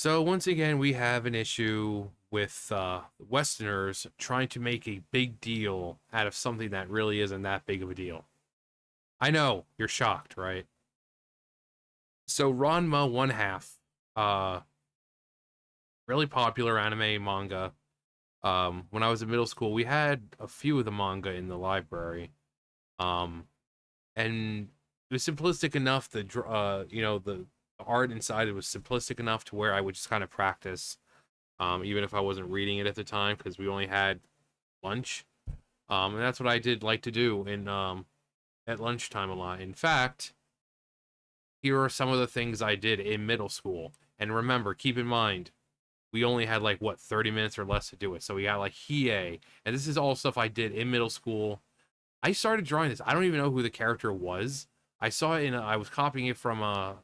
So once again, we have an issue with Westerners trying to make a big deal out of something that really isn't that big of a deal. I know you're shocked, right? So Ranma One Half, uh, really popular anime manga. When I was in middle school, we had a few of the manga in the library, um, and it was simplistic enough. The art inside it was simplistic enough to where I would just kind of practice, even if I wasn't reading it at the time, because we only had lunch. And that's what I did like to do in at lunchtime a lot. In fact, here are some of the things I did in middle school. And remember, keep in mind, we only had like what 30 minutes or less to do it. So we got like Hiei, and this is all stuff I did in middle school. I started drawing this. I don't even know who the character was. I saw it I was copying it from a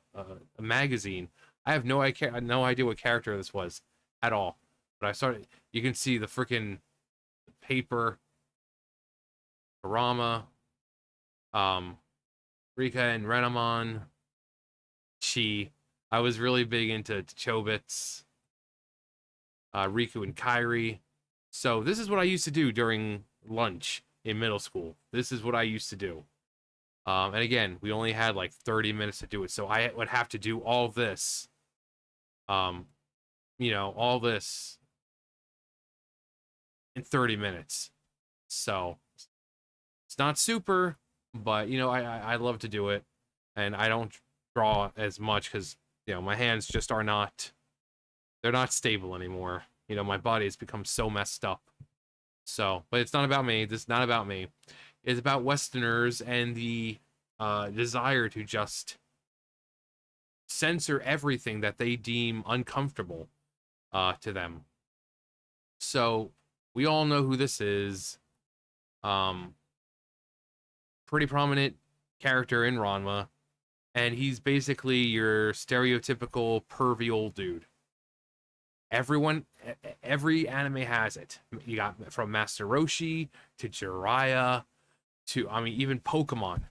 magazine. I have no idea what character this was at all. But I started. You can see the freaking paper, Rama, um, Rika and Renamon, Chi. I was really big into Chobits, Riku and Kairi. So this is what I used to do during lunch in middle school. This is what I used to do. And again, we only had like 30 minutes to do it. So I would have to do all this, um, all this in 30 minutes. So it's not super, but I love to do it. And I don't draw as much because, my hands just are not, they're not stable anymore. My body has become so messed up. So, but it's not about me. This is not about me. It's about Westerners and the desire to just censor everything that they deem uncomfortable to them. So we all know who this is. Um, Pretty prominent character in Ranma, and he's basically your stereotypical pervy old dude. Every anime has it. You got from Master Roshi to Jiraiya to, I mean, even Pokemon.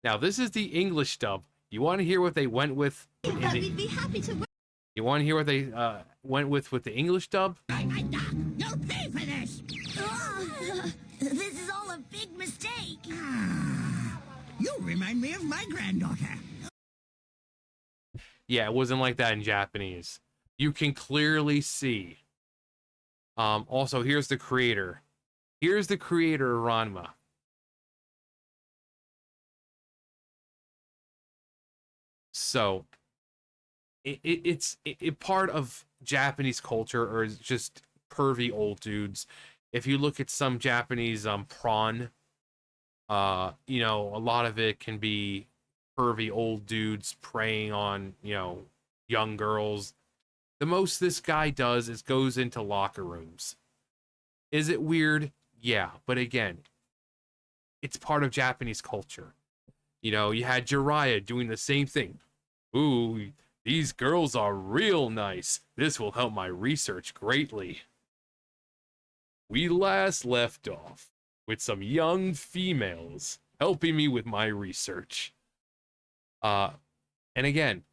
Now this is the English dub. You want to hear what they went with in But the? we'd be happy to. You want to hear what they went with the English dub? You'll pay for this. This is all a big mistake. You remind me of my granddaughter. Yeah, it wasn't like that in Japanese. You can clearly see. Also, here's the creator. Here's the creator of Ranma. So, it's part of Japanese culture, or is just pervy old dudes. If you look at some Japanese prawn, a lot of it can be pervy old dudes preying on, young girls. The most this guy does is goes into locker rooms. Is it weird? Yeah, but again, it's part of Japanese culture. You had Jiraiya doing the same thing. Ooh, these girls are real nice. This will help my research greatly. We last left off with some young females helping me with my research. And again,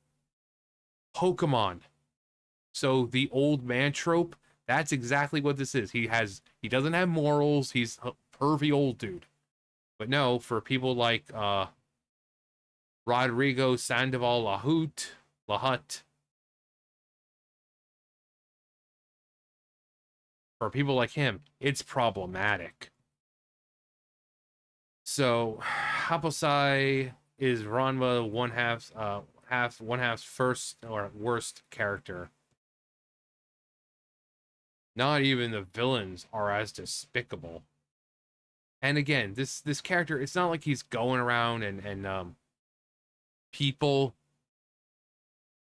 Pokemon. So the old man trope, that's exactly what this is. He doesn't have morals, he's a pervy old dude. But no, for people like Rodrigo Sandoval Lahut, for people like him, it's problematic. So Happosai is Ranma one half's first or worst character. Not even the villains are as despicable. And again, this character, it's not like he's going around and people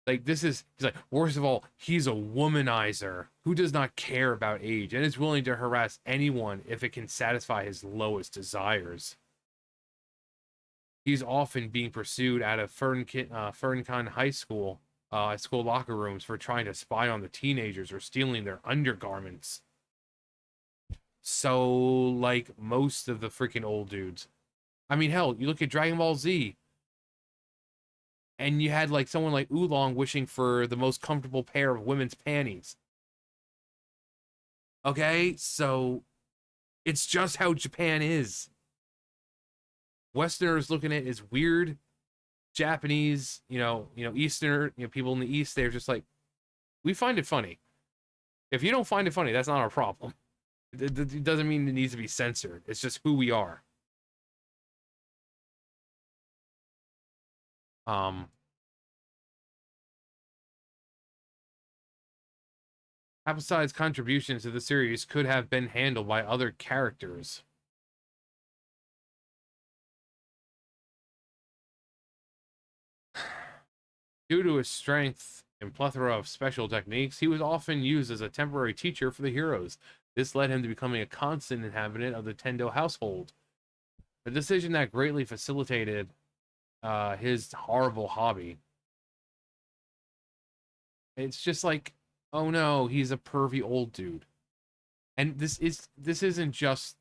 like he's like, worst of all, he's a womanizer who does not care about age and is willing to harass anyone if it can satisfy his lowest desires. He's often being pursued out of Ferncon High School, school locker rooms for trying to spy on the teenagers or stealing their undergarments. So, like most of the freaking old dudes. I mean, hell, you look at Dragon Ball Z. And you had like someone like Oolong wishing for the most comfortable pair of women's panties. Okay, so it's just how Japan is. Westerners looking at it as weird. Japanese, Easterner, people in the East, they're just like, we find it funny. If you don't find it funny, that's not our problem. It doesn't mean it needs to be censored. It's just who we are. Um, Happosai's contributions to the series could have been handled by other characters. Due to his strength and plethora of special techniques, he was often used as a temporary teacher for the heroes. This led him to becoming a constant inhabitant of the Tendo household. A decision that greatly facilitated his horrible hobby. It's just like, oh no, he's a pervy old dude. And this isn't just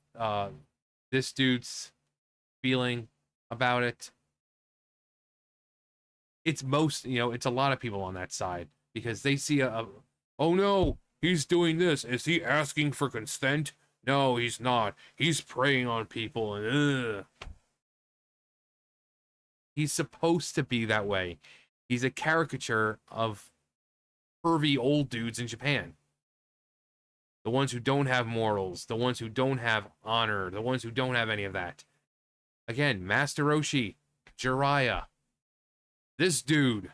this dude's feeling about it. It's it's a lot of people on that side because they see oh no, he's doing this. Is he asking for consent? No, he's not. He's preying on people and ugh. He's supposed to be that way. He's a caricature of pervy old dudes in Japan. The ones who don't have morals, the ones who don't have honor, the ones who don't have any of that. Again, Master Roshi, Jiraiya, this dude.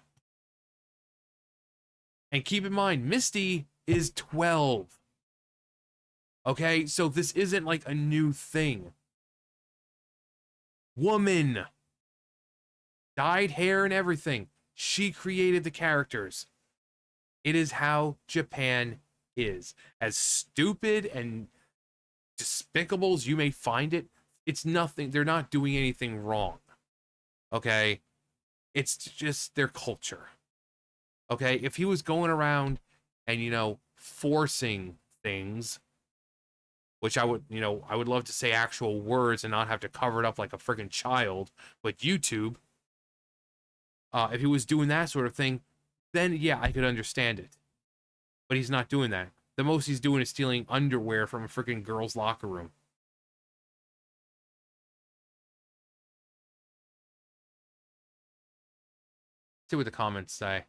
And keep in mind, Misty is 12. Okay, so this isn't like a new thing. Woman. Dyed hair and everything. She created the characters. It is how Japan is. As stupid and despicable as you may find it, it's nothing. They're not doing anything wrong. Okay? It's just their culture. Okay? If he was going around and, forcing things, which I would love to say actual words and not have to cover it up like a freaking child, but YouTube, if he was doing that sort of thing, then yeah, I could understand it. But he's not doing that. The most he's doing is stealing underwear from a freaking girl's locker room. See what the comments say.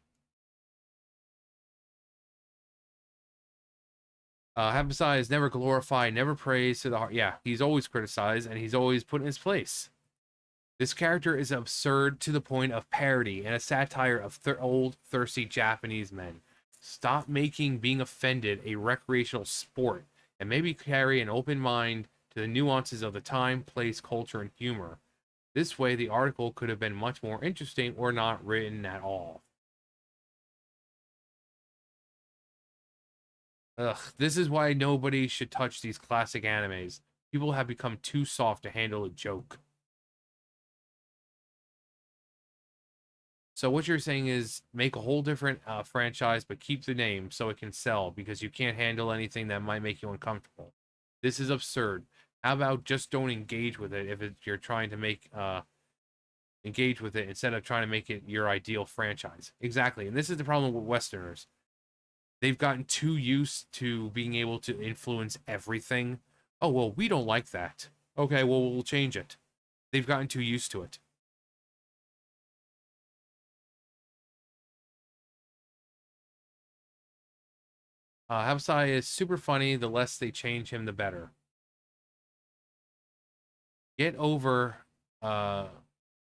Happosai is never glorified, never praised to the heart. Yeah, he's always criticized, and he's always put in his place. This character is absurd to the point of parody and a satire of old, thirsty Japanese men. Stop making being offended a recreational sport, and maybe carry an open mind to the nuances of the time, place, culture, and humor. This way, the article could have been much more interesting or not written at all. Ugh, this is why nobody should touch these classic animes. People have become too soft to handle a joke. So what you're saying is make a whole different franchise, but keep the name so it can sell because you can't handle anything that might make you uncomfortable. This is absurd. How about just don't engage with it if you're trying to make engage with it instead of trying to make it your ideal franchise. Exactly. And this is the problem with Westerners. They've gotten too used to being able to influence everything. Oh, well, we don't like that. Okay, well, we'll change it. They've gotten too used to it. Happosai is super funny. The less they change him, the better. Get over, uh,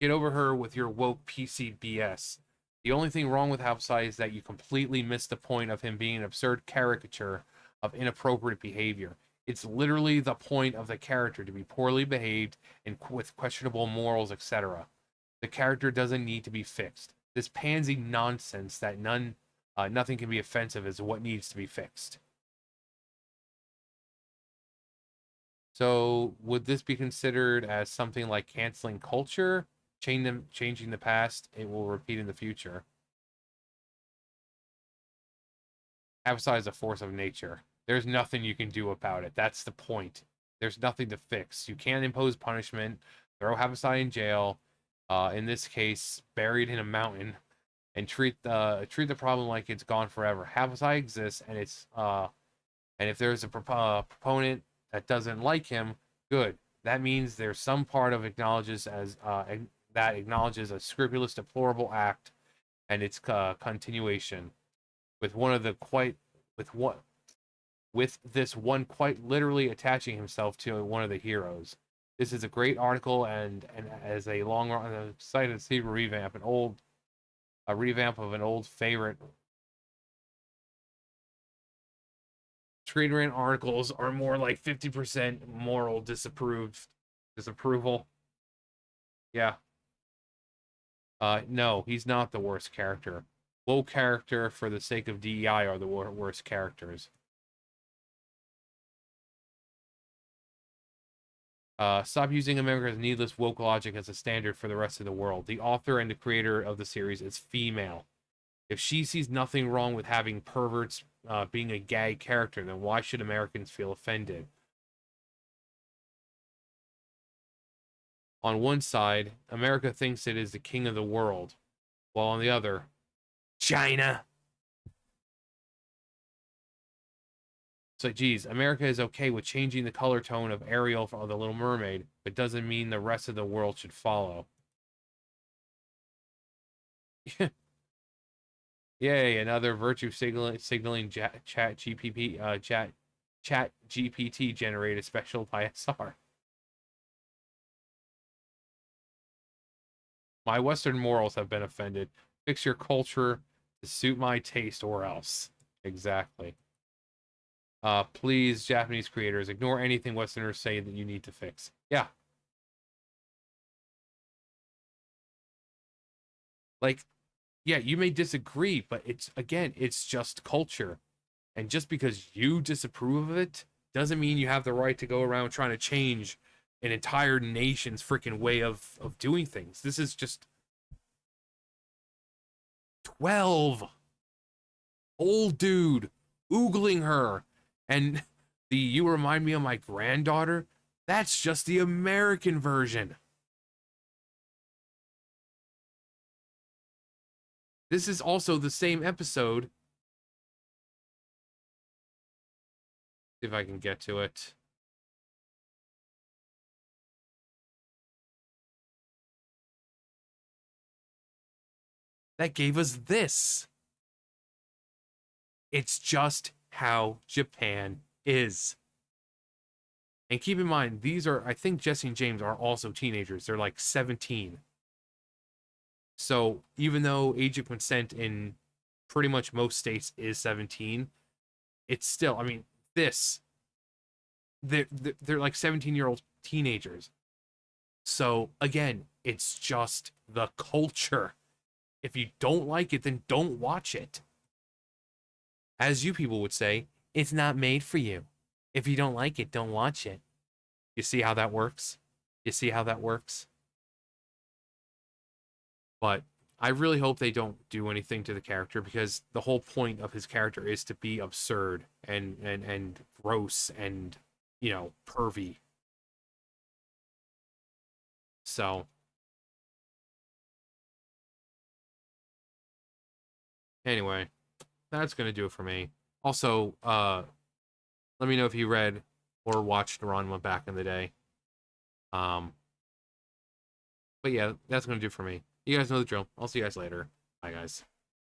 get over her with your woke PC BS. The only thing wrong with Happosai is that you completely missed the point of him being an absurd caricature of inappropriate behavior. It's literally the point of the character to be poorly behaved and with questionable morals, etc. The character doesn't need to be fixed. This pansy nonsense that nothing can be offensive is what needs to be fixed. So would this be considered as something like canceling culture? Changing the past, it will repeat in the future. Happosai is a force of nature. There's nothing you can do about it. That's the point. There's nothing to fix. You can't impose punishment, throw Happosai in jail, In this case, buried in a mountain, and treat the problem like it's gone forever. Happosai exists, and and if there's a proponent that doesn't like him, good. That means there's some part of that acknowledges a scrupulous, deplorable act and its continuation. With one of the quite with what with this one quite literally attaching himself to one of the heroes. This is a great article, and as a long run, I'm excited to see a revamp of an old favorite. Screen Rant articles are more like 50% moral disapproval. Yeah. No, he's not the worst character. Low character for the sake of DEI are the worst characters. Stop using America's needless woke logic as a standard for the rest of the world. The author and the creator of the series is female. If she sees nothing wrong with having perverts being a gay character, then why should Americans feel offended? On one side, America thinks it is the king of the world, while on the other, China. So, geez, America is okay with changing the color tone of Ariel for The Little Mermaid, but doesn't mean the rest of the world should follow. Yay, another virtue signaling chat GPT generated special by SR. My Western morals have been offended. Fix your culture to suit my taste or else. Exactly. Please, Japanese creators, ignore anything Westerners say that you need to fix. Yeah. Like, yeah, you may disagree, but it's just culture. And just because you disapprove of it doesn't mean you have the right to go around trying to change an entire nation's freaking way of doing things. This is just 12. Old dude oogling her. And the "you remind me of my granddaughter," that's just the American version. This is also the same episode. See if I can get to it. That gave us this. It's just how Japan is. And keep in mind, I think Jesse and James are also teenagers. They're like 17. So even though age of consent in pretty much most states is 17, it's still, I mean, they're like 17-year-old teenagers. So again, it's just the culture. If you don't like it, then don't watch it. As you people would say, it's not made for you. If you don't like it, don't watch it. You see how that works? You see how that works? But I really hope they don't do anything to the character, because the whole point of his character is to be absurd and gross and, pervy. So anyway, that's gonna do it for me. Also, let me know if you read or watched Ranma back in the day. Um, but yeah, that's gonna do it for me. You guys know the drill. I'll see you guys later. Bye, guys.